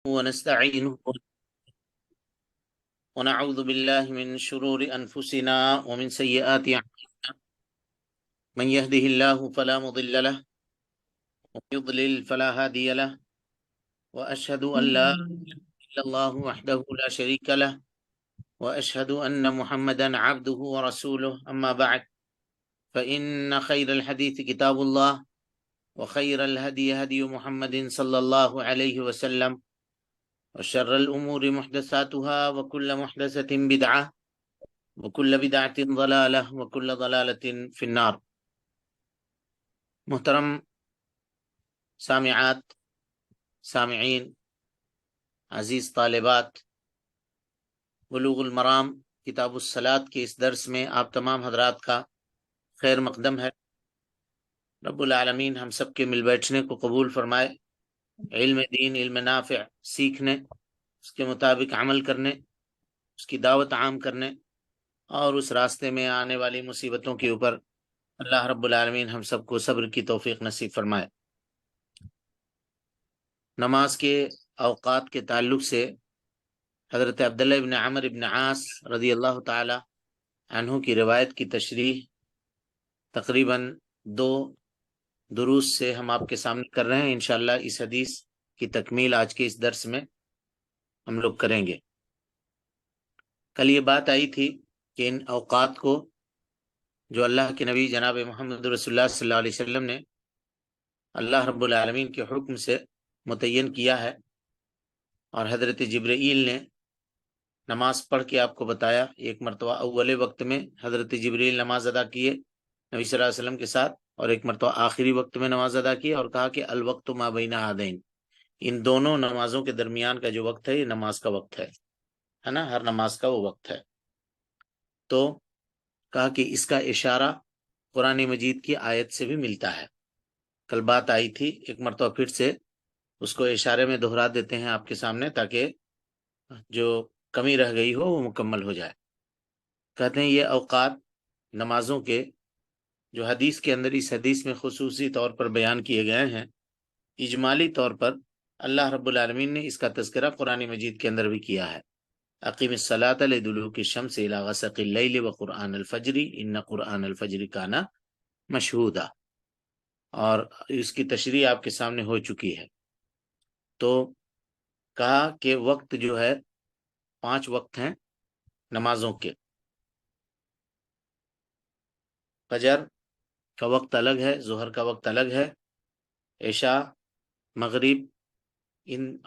ونستعينه ونعوذ بالله من شرور أنفسنا ومن سيئات أعمالنا. من يهده الله فلا مضل له ومن يضلل فلا هادي له، وأشهد أن لا إله إلا الله وحده لا شريك له، وأشهد أن محمدا عبده ورسوله. أما بعد، فإن خير الحديث كتاب الله، وخير الهدي هدي محمد صلى الله عليه وسلم، وشر الأمور محدثاتها، وكل محدثة بدعة، وكل بدعة ضلالة، وكل ضلالة في النار۔ محترم سامعات، سامعین، عزیز طالبات، بلوغ المرام کتاب الصلاۃ کے اس درس میں آپ تمام حضرات کا خیر مقدم ہے۔ رب العالمین ہم سب کے مل بیٹھنے کو قبول فرمائے، علم دین، علم نافع سیکھنے، اس کے مطابق عمل کرنے، اس کی دعوت عام کرنے، اور اس راستے میں آنے والی مصیبتوں کے اوپر اللہ رب العالمین ہم سب کو صبر کی توفیق نصیب فرمائے۔ نماز کے اوقات کے تعلق سے حضرت عبداللہ ابن عمر ابن عاص رضی اللہ تعالی عنہ کی روایت کی تشریح تقریباً 2 دروس سے ہم آپ کے سامنے کر رہے ہیں۔ انشاءاللہ اس حدیث کی تکمیل آج کے اس درس میں ہم لوگ کریں گے۔ کل یہ بات آئی تھی کہ ان اوقات کو جو اللہ کے نبی جناب محمد رسول اللہ صلی اللہ علیہ وسلم نے اللہ رب العالمین کے حکم سے متعین کیا ہے، اور حضرت جبرائیل نے نماز پڑھ کے آپ کو بتایا۔ ایک مرتبہ اول وقت میں حضرت جبرائیل نماز ادا کیے نبی صلی اللہ علیہ وسلم کے ساتھ، اور ایک مرتبہ آخری وقت میں نماز ادا کی، اور کہا کہ الوقت ما بین ہذین، ان دونوں نمازوں کے درمیان کا جو وقت ہے یہ نماز کا وقت ہے نا، ہر نماز کا وہ وقت ہے۔ تو کہا کہ اس کا اشارہ قرآن مجید کی آیت سے بھی ملتا ہے۔ کل بات آئی تھی، ایک مرتبہ پھر سے اس کو اشارے میں دہرا دیتے ہیں آپ کے سامنے تاکہ جو کمی رہ گئی ہو وہ مکمل ہو جائے۔ کہتے ہیں یہ اوقات نمازوں کے جو حدیث کے اندر اس حدیث میں خصوصی طور پر بیان کیے گئے ہیں، اجمالی طور پر اللہ رب العالمین نے اس کا تذکرہ قرآن مجید کے اندر بھی کیا ہے۔ اقیم الصلاۃ لدلوک الشمس الی غسق اللیل وقرآن الفجر ان قرآن الفجر کان مشہودا، اور اس کی تشریح آپ کے سامنے ہو چکی ہے۔ تو کہا کہ وقت جو ہے 5 وقت ہیں نمازوں کے۔ فجر کا وقت الگ ہے، ظہر کا وقت الگ ہے، عشاء، مغرب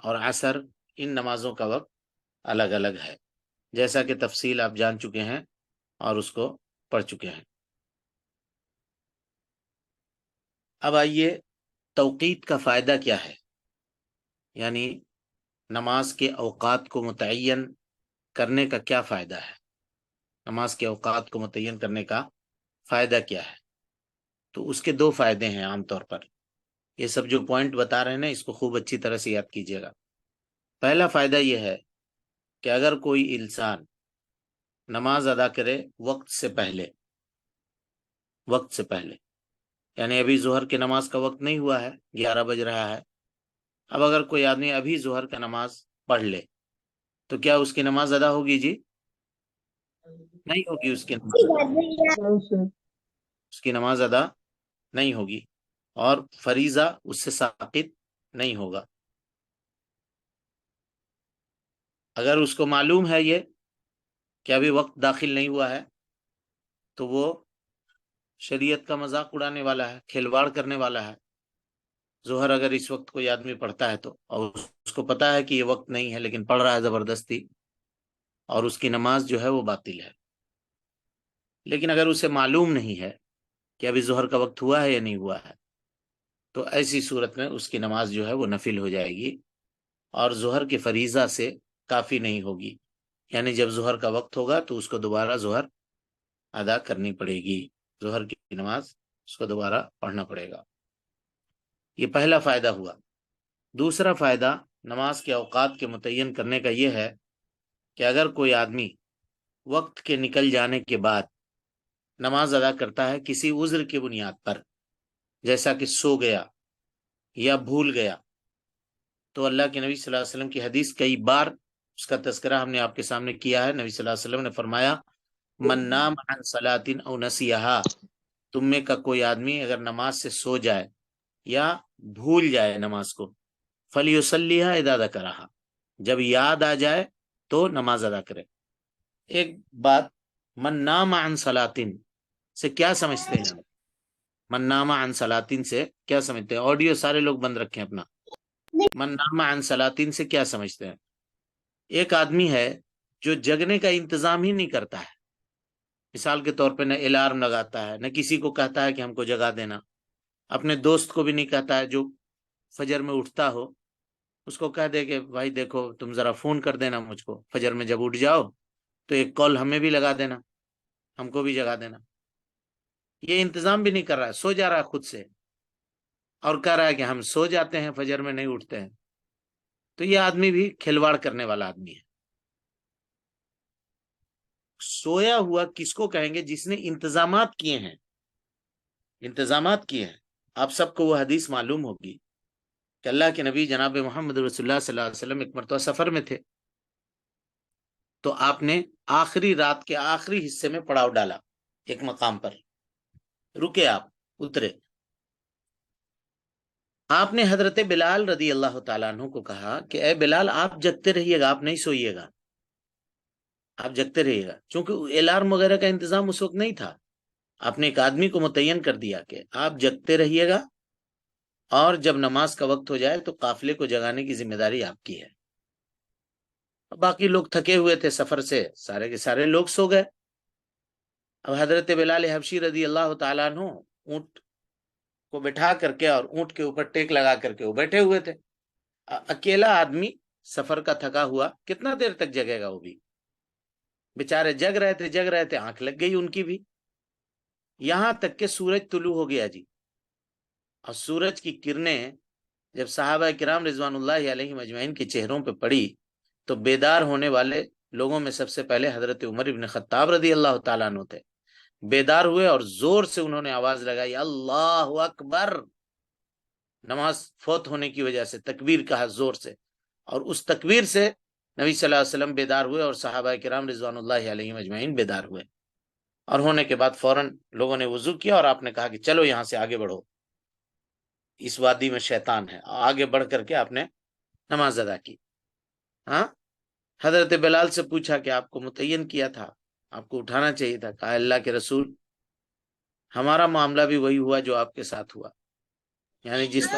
اور عصر، ان نمازوں کا وقت الگ الگ ہے، جیسا کہ تفصیل آپ جان چکے ہیں اور اس کو پڑھ چکے ہیں۔ اب آئیے توقیت کا فائدہ کیا ہے، یعنی نماز کے اوقات کو متعین کرنے کا کیا فائدہ ہے، نماز کے اوقات کو متعین کرنے کا فائدہ کیا ہے۔ تو اس کے 2 فائدے ہیں عام طور پر۔ یہ سب جو پوائنٹ بتا رہے ہیں نا، اس کو خوب اچھی طرح سے یاد کیجیے گا۔ پہلا فائدہ یہ ہے کہ اگر کوئی انسان نماز ادا کرے وقت سے پہلے، یعنی ابھی ظہر کی نماز کا وقت نہیں ہوا ہے، 11 بج رہا ہے، اب اگر کوئی آدمی ابھی ظہر کا نماز پڑھ لے تو کیا اس کی نماز ادا ہوگی؟ جی نہیں ہوگی، اس کی نماز ادا نہیں ہوگی، اور فریضہ اس سے ساقط نہیں ہوگا۔ اگر اس کو معلوم ہے یہ کہ ابھی وقت داخل نہیں ہوا ہے تو وہ شریعت کا مذاق اڑانے والا ہے، کھلواڑ کرنے والا ہے۔ ظہر اگر اس وقت کوئی آدمی پڑھتا ہے تو، اور اس کو پتا ہے کہ یہ وقت نہیں ہے لیکن پڑھ رہا ہے زبردستی، اور اس کی نماز جو ہے وہ باطل ہے۔ لیکن اگر اسے معلوم نہیں ہے کہ ابھی ظہر کا وقت ہوا ہے یا نہیں ہوا ہے، تو ایسی صورت میں اس کی نماز جو ہے وہ نفل ہو جائے گی، اور ظہر کے فریضہ سے کافی نہیں ہوگی، یعنی جب ظہر کا وقت ہوگا تو اس کو دوبارہ ظہر ادا کرنی پڑے گی، ظہر کی نماز اس کو دوبارہ پڑھنا پڑے گا۔ یہ پہلا فائدہ ہوا۔ دوسرا فائدہ نماز کے اوقات کے متعین کرنے کا یہ ہے کہ اگر کوئی آدمی وقت کے نکل جانے کے بعد نماز ادا کرتا ہے کسی عذر کی بنیاد پر، جیسا کہ سو گیا یا بھول گیا، تو اللہ کے نبی صلی اللہ علیہ وسلم کی حدیث کئی بار اس کا تذکرہ ہم نے آپ کے سامنے کیا ہے. نبی صلی اللہ علیہ وسلم نے فرمایا من نام عن صلاۃ او نسیہا، تم میں کا کوئی آدمی اگر نماز سے سو جائے یا بھول جائے نماز کو، فلیصلیھا اذا ذکرھا، جب یاد آ جائے تو نماز ادا کرے. ایک بات، من نام عن صلاۃ سے کیا سمجھتے ہیں؟ من نام عن صلاۃ سے کیا سمجھتے ہیں؟ آڈیو سارے لوگ بند رکھیں اپنا. من نام عن صلاۃ سے کیا سمجھتے ہیں؟ ایک آدمی ہے جو جگنے کا انتظام ہی نہیں کرتا ہے. مثال کے طور پہ نہ الارم لگاتا ہے، نہ کسی کو کہتا ہے کہ ہم کو جگا دینا، اپنے دوست کو بھی نہیں کہتا ہے جو فجر میں اٹھتا ہو اس کو کہہ دے کہ بھائی دیکھو تم ذرا فون کر دینا مجھ کو فجر میں، جب اٹھ جاؤ تو ایک کال ہمیں بھی لگا دینا، ہم کو بھی جگا دینا. یہ انتظام بھی نہیں کر رہا ہے، سو جا رہا ہے خود سے اور کہہ رہا ہے کہ ہم سو جاتے ہیں فجر میں نہیں اٹھتے ہیں. تو یہ آدمی بھی کھلواڑ کرنے والا آدمی ہے. سویا ہوا کس کو کہیں گے؟ جس نے انتظامات کیے ہیں. انتظامات کیے ہیں. آپ سب کو وہ حدیث معلوم ہوگی کہ اللہ کے نبی جناب محمد رسول اللہ صلی اللہ علیہ وسلم ایک مرتبہ سفر میں تھے، تو آپ نے آخری رات کے آخری حصے میں پڑاؤ ڈالا. ایک مقام پر رکے، آپ اترے. آپ نے حضرت بلال رضی اللہ تعالیٰ عنہ کو کہا کہ اے بلال آپ جگتے رہیے گا، آپ نہیں سوئیے گا، آپ جگتے رہیے گا. چونکہ الارم وغیرہ کا انتظام اس وقت نہیں تھا. آپ نے ایک آدمی کو متعین کر دیا کہ آپ جگتے رہیے گا اور جب نماز کا وقت ہو جائے تو قافلے کو جگانے کی ذمہ داری آپ کی ہے. باقی لوگ تھکے ہوئے تھے سفر سے، سارے کے سارے لوگ سو گئے. اب حضرت بلال حبشی رضی اللہ تعالیٰ عنہ اونٹ کو بٹھا کر کے اور اونٹ کے اوپر ٹیک لگا کر کے وہ بیٹھے ہوئے تھے. اکیلا آدمی سفر کا تھکا ہوا کتنا دیر تک جگے گا؟ وہ بھی بےچارے جگ رہے تھے، آنکھ لگ گئی ان کی بھی. یہاں تک کہ سورج طلوع ہو گیا جی. اور سورج کی کرنیں جب صحابہ کرام رضوان اللہ علیہ مجمعین کے چہروں پہ پڑی تو بیدار ہونے والے لوگوں میں سب سے پہلے حضرت عمر ابن خطاب رضی اللہ تعالیٰ عنہ تھے. بیدار ہوئے اور زور سے انہوں نے آواز لگائی اللہ اکبر. نماز فوت ہونے کی وجہ سے تکبیر کہا زور سے، اور اس تکبیر سے نبی صلی اللہ علیہ وسلم بیدار ہوئے اور صحابہ کرام رضوان اللہ علیہ مجمعین بیدار ہوئے. اور ہونے کے بعد فوراً لوگوں نے وضو کیا اور آپ نے کہا کہ چلو یہاں سے آگے بڑھو، اس وادی میں شیطان ہے. آگے بڑھ کر کے آپ نے نماز ادا کی. ہاں، حضرت بلال سے پوچھا کہ آپ کو متعین کیا تھا، آپ کو اٹھانا چاہیے تھا. کہا اللہ کے رسول ہمارا معاملہ بھی وہی ہوا جو آپ کے ساتھ ہوا. یعنی جس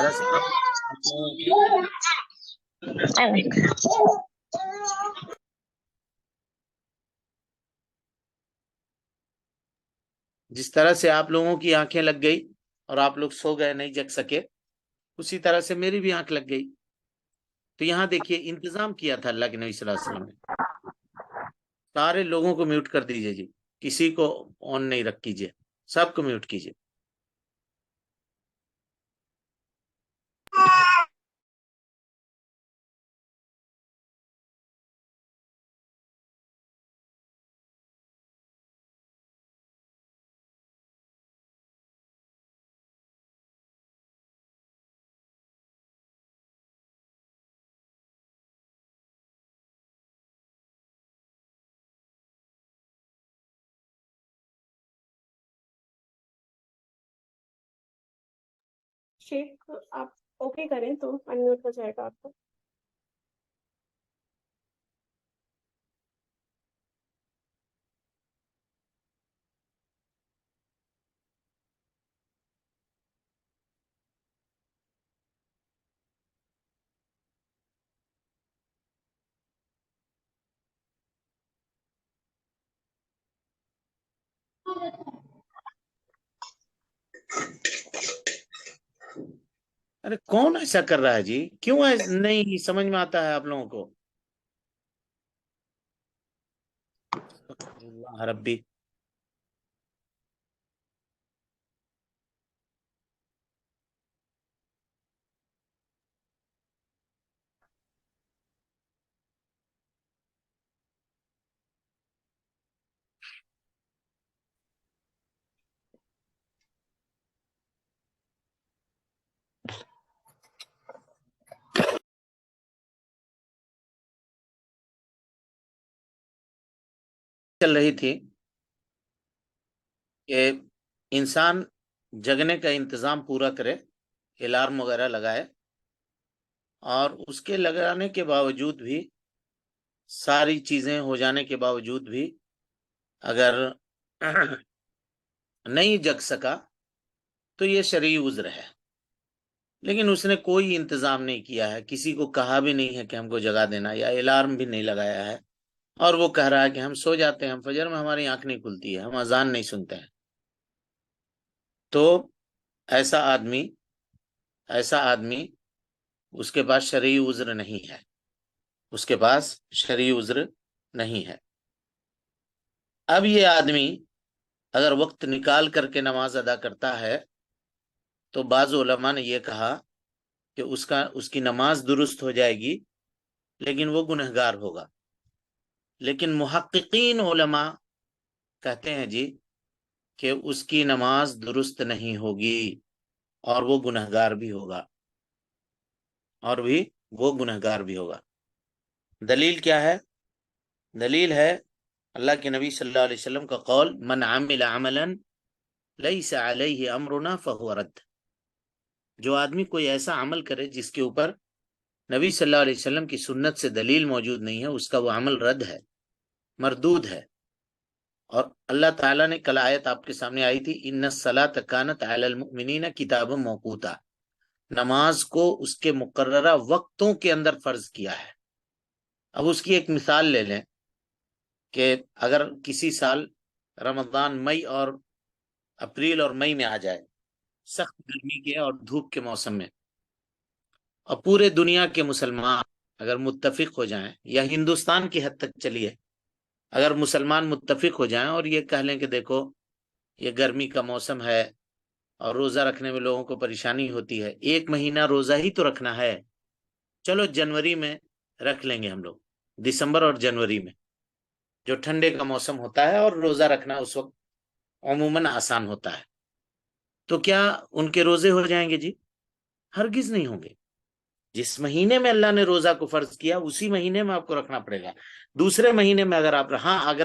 طرح سے آپ لوگوں کی آنکھیں لگ گئی اور آپ لوگ سو گئے نہیں جگ سکے، اسی طرح سے میری بھی آنکھ لگ گئی. تو یہاں دیکھیے انتظام کیا تھا اللہ کے نبی صلی اللہ علیہ وسلم نے. سارے لوگوں کو میوٹ کر دیجئے جی، کسی کو آن نہیں رکھ کیجئے، سب کو میوٹ کیجئے. شیخ آپ اوکے کریں تو انمیوٹ ہو جائے گا آپ کو. ارے کون ایسا کر رہا ہے جی؟ کیوں نہیں سمجھ میں آتا ہے آپ لوگوں کو؟ اللہ ربی. چل رہی تھی کہ انسان جگنے کا انتظام پورا کرے، الارم وغیرہ لگائے، اور اس کے لگانے کے باوجود بھی، ساری چیزیں ہو جانے کے باوجود بھی اگر نہیں جگ سکا تو یہ شرعی عذر ہے. لیکن اس نے کوئی انتظام نہیں کیا ہے، کسی کو کہا بھی نہیں ہے کہ ہم کو جگا دینا، یا الارم بھی نہیں لگایا ہے، اور وہ کہہ رہا ہے کہ ہم سو جاتے ہیں، ہم فجر میں ہماری آنکھ نہیں کھلتی ہے، ہم اذان نہیں سنتے ہیں. تو ایسا آدمی اس کے پاس شرعی عذر نہیں ہے، اس کے پاس شرعی عذر نہیں ہے. اب یہ آدمی اگر وقت نکال کر کے نماز ادا کرتا ہے تو بعض علماء نے یہ کہا کہ اس کی نماز درست ہو جائے گی، لیکن وہ گنہگار ہوگا. لیکن محققین علماء کہتے ہیں جی کہ اس کی نماز درست نہیں ہوگی، اور وہ گنہگار بھی ہوگا، دلیل کیا ہے؟ دلیل ہے اللہ کے نبی صلی اللہ علیہ وسلم کا قول، من عمل عملا لیس علیہ امرنا فہو رد. جو آدمی کوئی ایسا عمل کرے جس کے اوپر نبی صلی اللہ علیہ وسلم کی سنت سے دلیل موجود نہیں ہے، اس کا وہ عمل رد ہے، مردود ہے. اور اللہ تعالیٰ نے کل آیت آپ کے سامنے آئی تھی، ان الصلاۃ کانت علی المؤمنین کتابا موقوتا، نماز کو اس کے مقررہ وقتوں کے اندر فرض کیا ہے. اب اس کی ایک مثال لے لیں کہ اگر کسی سال رمضان مئی اور اپریل اور مئی میں آ جائے، سخت گرمی کے اور دھوپ کے موسم میں، اور پورے دنیا کے مسلمان اگر متفق ہو جائیں، یا ہندوستان کی حد تک چلیے، اگر مسلمان متفق ہو جائیں اور یہ کہہ لیں کہ دیکھو یہ گرمی کا موسم ہے اور روزہ رکھنے میں لوگوں کو پریشانی ہوتی ہے، ایک مہینہ روزہ ہی تو رکھنا ہے، چلو جنوری میں رکھ لیں گے ہم لوگ، دسمبر اور جنوری میں جو ٹھنڈے کا موسم ہوتا ہے اور روزہ رکھنا اس وقت عموماً آسان ہوتا ہے، تو کیا ان کے روزے ہو جائیں گے؟ جی ہرگز نہیں ہوں گے. جس مہینے میں اللہ نے روزہ کو فرض کیا اسی مہینے میں آپ کو رکھنا پڑے گا. دوسرے مہینے میں اگر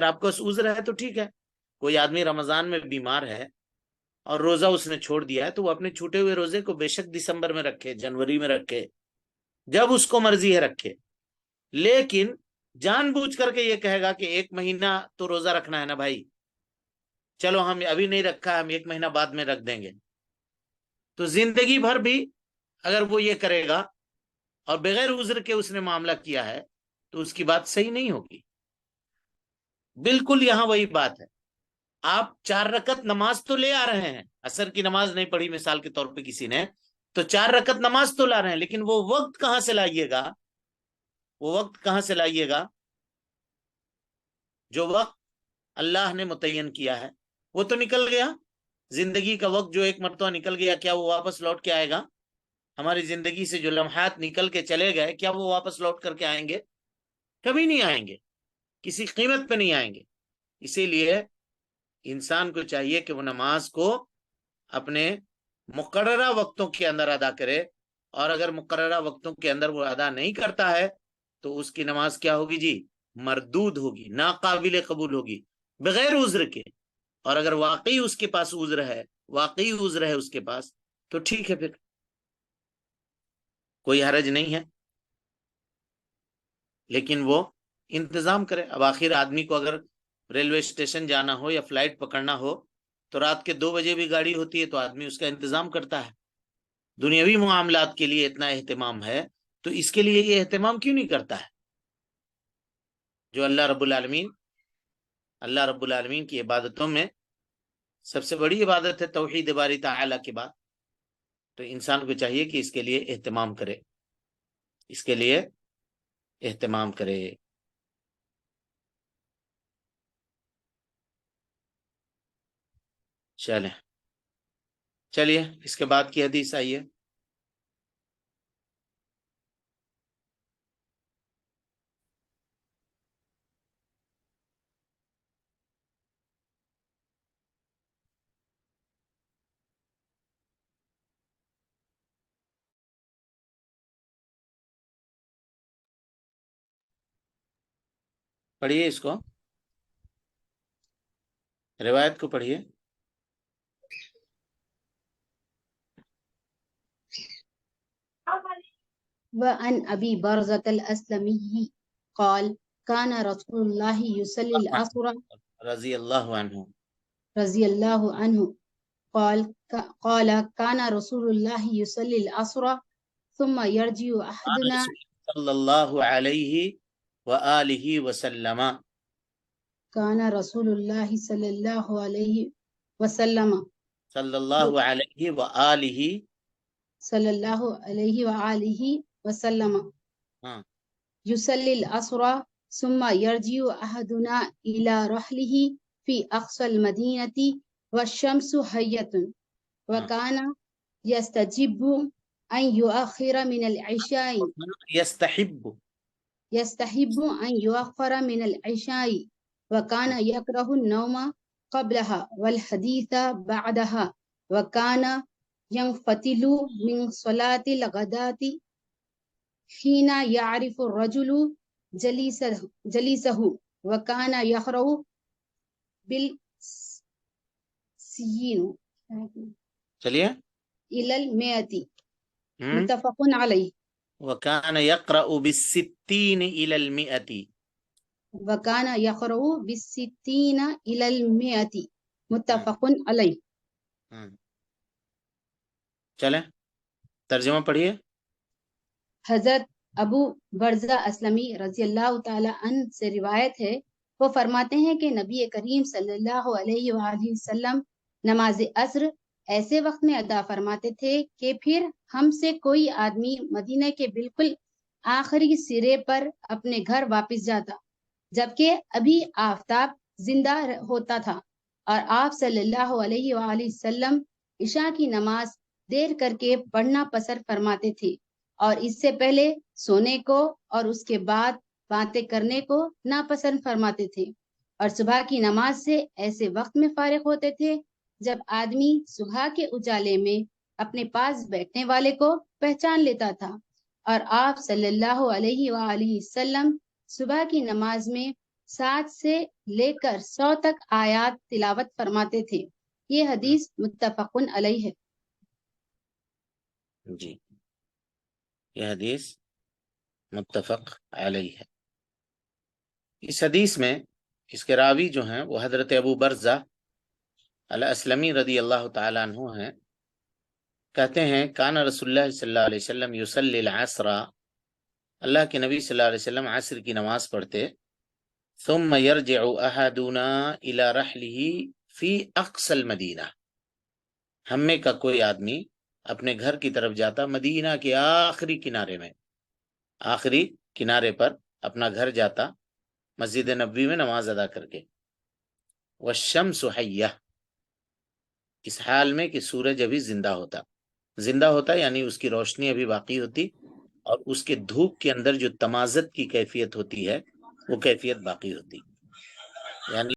آپ کو عذر ہے تو ٹھیک ہے. کوئی آدمی رمضان میں بیمار ہے اور روزہ اس نے چھوڑ دیا ہے تو وہ اپنے چھوٹے ہوئے روزے کو بے شک دسمبر میں رکھے، جنوری میں رکھے، جب اس کو مرضی ہے رکھے. لیکن جان بوجھ کر کے یہ کہے گا کہ ایک مہینہ تو روزہ رکھنا ہے نا بھائی، چلو ہم ابھی نہیں رکھا، ہم ایک مہینہ بعد میں رکھ دیں گے، تو زندگی بھر بھی اگر وہ یہ کرے گا اور بغیر عذر کے اس نے معاملہ کیا ہے تو اس کی بات صحیح نہیں ہوگی. بالکل یہاں وہی بات ہے. آپ 4 رکعت نماز تو لے آ رہے ہیں، عصر کی نماز نہیں پڑھی مثال کے طور پہ کسی نے، تو 4 رکعت نماز تو لا رہے ہیں، لیکن وہ وقت کہاں سے لائیے گا؟ جو وقت اللہ نے متعین کیا ہے وہ تو نکل گیا. زندگی کا وقت جو ایک مرتبہ نکل گیا، کیا وہ واپس لوٹ کے آئے گا؟ ہماری زندگی سے جو لمحات نکل کے چلے گئے، کیا وہ واپس لوٹ کر کے آئیں گے؟ کبھی نہیں آئیں گے، کسی قیمت پہ نہیں آئیں گے. اسی لیے انسان کو چاہیے کہ وہ نماز کو اپنے مقررہ وقتوں کے اندر ادا کرے، اور اگر مقررہ وقتوں کے اندر وہ ادا نہیں کرتا ہے تو اس کی نماز کیا ہوگی جی؟ مردود ہوگی، ناقابل قبول ہوگی، بغیر عذر کے. اور اگر واقعی اس کے پاس عذر ہے اس کے پاس، تو ٹھیک ہے، پھر کوئی حرج نہیں ہے، لیکن وہ انتظام کرے. اب آخر آدمی کو اگر ریلوے اسٹیشن جانا ہو یا فلائٹ پکڑنا ہو تو رات کے 2 بجے بھی گاڑی ہوتی ہے تو آدمی اس کا انتظام کرتا ہے. دنیاوی معاملات کے لیے اتنا اہتمام ہے تو اس کے لیے یہ اہتمام کیوں نہیں کرتا ہے؟ جو اللہ رب العالمین کی عبادتوں میں سب سے بڑی عبادت ہے توحید باری تعالی کے بعد، تو انسان کو چاہیے کہ اس کے لیے اہتمام کرے. چلیے اس کے بعد کی حدیث آئیے. پڑھیے اس کو. روایت کو پڑھیے. وعن أبي برزة الأسلمي قال كان رسول الله يصلي العصر رضی اللہ عنہ. رضي الله عنه قال كان رسول الله يصلي العصر ثم يرجع أحدنا صلی اللہ علیہ وآلہ وسلم. كان رسول الله صلى الله عليه وسلم صلی اللہ علیہ وآلہ. صلى الله عليه وآله وسلم ہاں يصلي العصر ثم يرجع أحدنا إلى رحله في أقصى المدينة والشمس حية وكان يستجب أن يؤخر من العشاء يستحب أن يؤخر من العشاء وكان يكره النوم قبلها والحديث بعدها وكان ينفتل من صلاة الغداة حين يعرف الرجل جليسه وكان يقرأ بالسين چلیے. إلى المئة متفق عليه. وكان يقرأ بالستين إلى المئة. وكان يقرأ بالستين إلى المئة متفق عليه. چلیں ترجمہ پڑھیے. حضرت ابو برزہ اسلمی رضی اللہ تعالی عنہ سے روایت ہے، وہ فرماتے ہیں کہ نبی کریم صلی اللہ علیہ وآلہ وسلم نماز عصر ایسے وقت میں ادا فرماتے تھے کہ پھر ہم سے کوئی آدمی مدینہ کے بالکل آخری سرے پر اپنے گھر واپس جاتا جبکہ ابھی آفتاب زندہ ہوتا تھا، اور آپ صلی اللہ علیہ وآلہ وسلم عشاء کی نماز دیر کر کے پڑھنا پسند فرماتے تھے، اور اس سے پہلے سونے کو اور اس کے بعد باتیں کرنے کو ناپسند فرماتے تھے، اور صبح کی نماز سے ایسے وقت میں فارغ ہوتے تھے جب آدمی صبح کے اجالے میں اپنے پاس بیٹھنے والے کو پہچان لیتا تھا، اور آپ صلی اللہ علیہ وآلہ وسلم صبح کی نماز میں 7 سے لے کر 100 تک آیات تلاوت فرماتے تھے. یہ حدیث متفق علیہ ہے. جی یہ حدیث متفق علیہ ہے. اس حدیث میں اس کے راوی جو ہیں وہ حضرت ابو برزہ الاسلمی رضی اللہ تعالی عنہ ہیں. کہتے ہیں کان رسول اللہ صلی اللہ علیہ وسلم یصلی العصر، اللہ کے نبی صلی اللہ علیہ وسلم عصر کی نماز پڑھتے. ثم يرجع احدنا الى رحله في اقصى المدینہ، ہم میں کا کوئی آدمی اپنے گھر کی طرف جاتا مدینہ کے آخری کنارے میں، آخری کنارے پر اپنا گھر جاتا مسجد نبوی میں نماز ادا کر کے. والشمس حیہ، اس حال میں کہ سورج ابھی زندہ ہوتا یعنی اس کی روشنی ابھی باقی ہوتی، اور اس کے دھوپ کے اندر جو تمازت کی کیفیت ہوتی ہے وہ کیفیت باقی ہوتی. یعنی